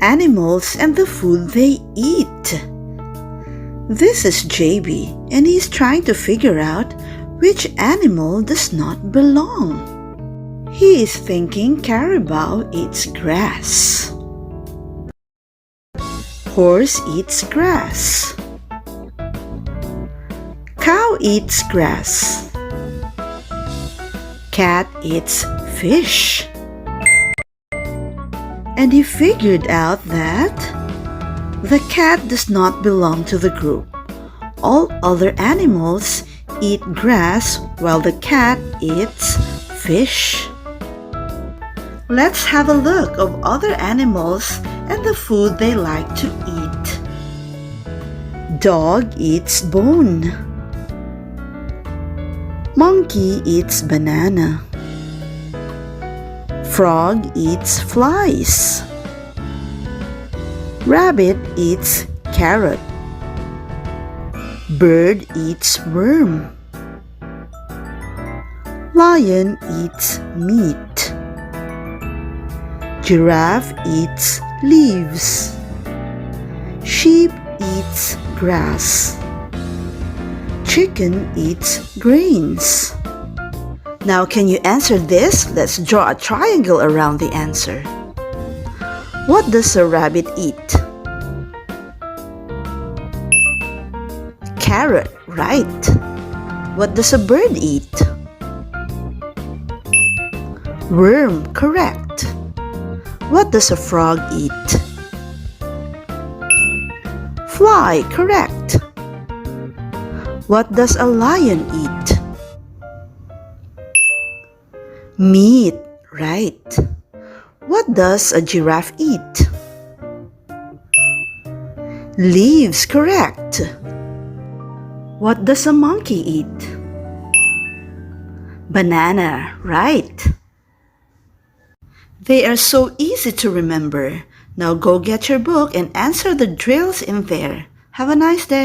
Animals and the food they eat. This is JB, and he's trying to figure out which animal does not belong. He is thinking carabao eats grass. Horse eats grass. Cow eats grass. Cat eats fish. And he figured out that the cat does not belong to the group. All other animals eat grass while the cat eats fish. Let's have a look of other animals and the food they like to eat. Dog eats bone. Monkey eats banana. Frog eats flies. Rabbit eats carrot. Bird eats worm. Lion eats meat. Giraffe eats leaves. Sheep eats grass. Chicken eats grains. Now, can you answer this? Let's draw a triangle around the answer. What does a rabbit eat? Carrot, right. What does a bird eat? Worm, correct. What does a frog eat? Fly, correct. What does a lion eat? Meat, right. What does a giraffe eat? Leaves, correct. What does a monkey eat? Banana, right. They are so easy to remember. Now go get your book and answer the drills in there. Have a nice day.